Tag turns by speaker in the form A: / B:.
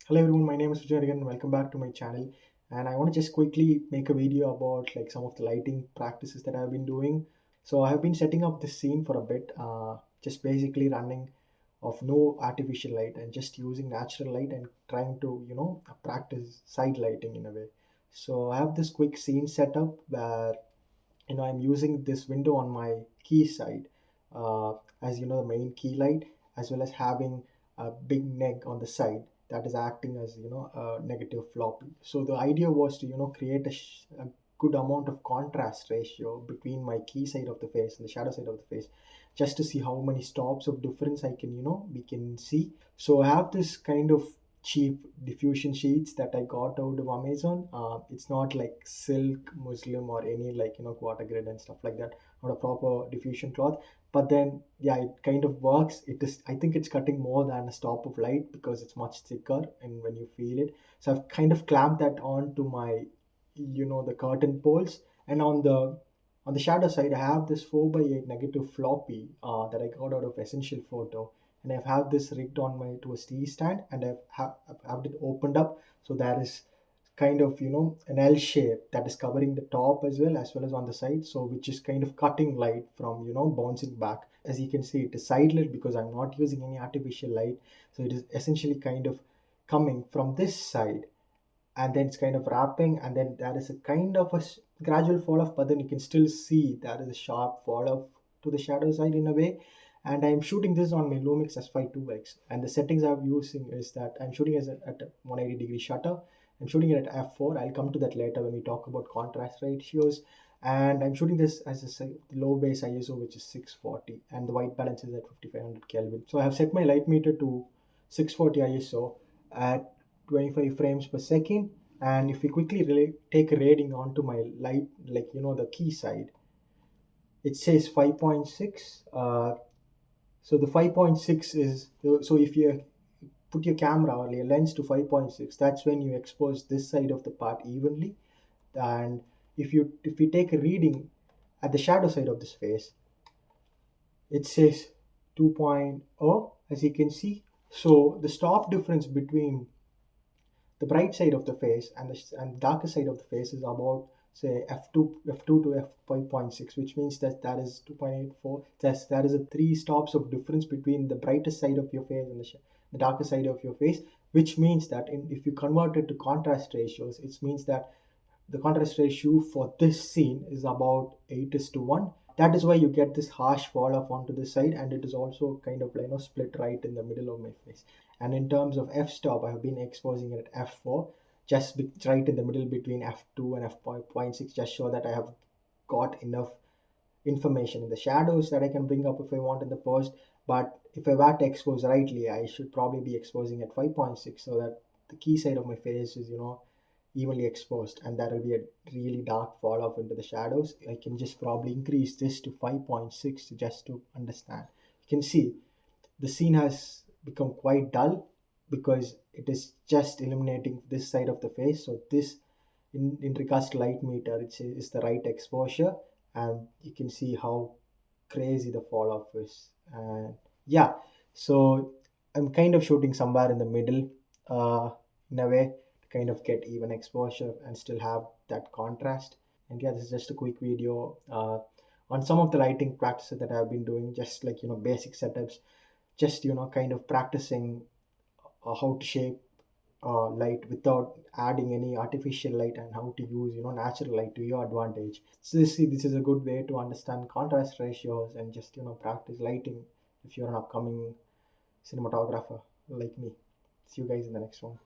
A: Hello everyone, my name is Vijay again. Welcome back to my channel. And I want to just quickly make a video about like some of the lighting practices that I've been doing. So I have been setting up this scene for a bit, just basically running of no artificial light and just using natural light and trying to, practice side lighting in a way. So I have this quick scene set up where I'm using this window on my key side, uh, as the main key light, as well as having a big neck on the side that is acting as a negative floppy. So the idea was to create a good amount of contrast ratio between my key side of the face and the shadow side of the face, just to see how many stops of difference I can we can see. So I have this kind of cheap diffusion sheets that I got out of Amazon. It's not like silk, muslin, or any like quarter grid and stuff like that. Not a proper diffusion cloth. But then yeah, it kind of works. It is. I think it's cutting more than a stop of light because it's much thicker and when you feel it. So I've kind of clamped that onto my the curtain poles, and on the shadow side I have this 4 by 8 negative floppy that I got out of Essential Photo, and I've had this rigged on my to a T stand, and I've had it opened up, so there is kind of an L shape that is covering the top as well as on the side, so which is kind of cutting light from bouncing back. As you can see, it is side lit because I'm not using any artificial light, so it is essentially kind of coming from this side, and then it's kind of wrapping, and then there is a kind of gradual fall off, but then you can still see there is a sharp fall off to the shadow side in a way. And I'm shooting this on my Lumix S5 2x, and the settings I'm using is that I'm shooting at a 180-degree shutter. I'm shooting it at f4. I'll come to that later when we talk about contrast ratios. And I'm shooting this as low base ISO, which is 640, and the white balance is at 5500 Kelvin. So I have set my light meter to 640 ISO at 25 frames per second. And if we quickly take a reading onto my light, like the key side, it says 5.6. So the 5.6 is, so if you put your camera or your lens to 5.6, that's when you expose this side of the part evenly. And if you take a reading at the shadow side of this face, it says 2.0, as you can see. So the stop difference between the bright side of the face and the darker side of the face is about, say, f2 to f5.6, which means that that is 2.84. That is a three stops of difference between the brightest side of your face and the darker side of your face, which means that if you convert it to contrast ratios, it means that the contrast ratio for this scene is about 8 is to 1. That is why you get this harsh fall off onto the side, and it is also kind of split right in the middle of my face. And in terms of f-stop, I have been exposing it at f4, just right in the middle between f2 and f.6, just so that I have got enough information in the shadows that I can bring up if I want in the post. But if I were to expose rightly, I should probably be exposing at 5.6, so that the key side of my face is evenly exposed, and that will be a really dark fall off into the shadows. I can just probably increase this to 5.6 just to understand. You can see the scene has become quite dull because it is just illuminating this side of the face. So this, in regards to light meter, is the right exposure, and you can see how crazy the fall off is. And yeah, so I'm kind of shooting somewhere in the middle, in a way, to kind of get even exposure and still have that contrast. And yeah, this is just a quick video on some of the lighting practices that I've been doing, just like basic setups, just kind of practicing how to shape light without adding any artificial light, and how to use natural light to your advantage. So this is a good way to understand contrast ratios and just practice lighting if you're an upcoming cinematographer like me. See you guys in the next one.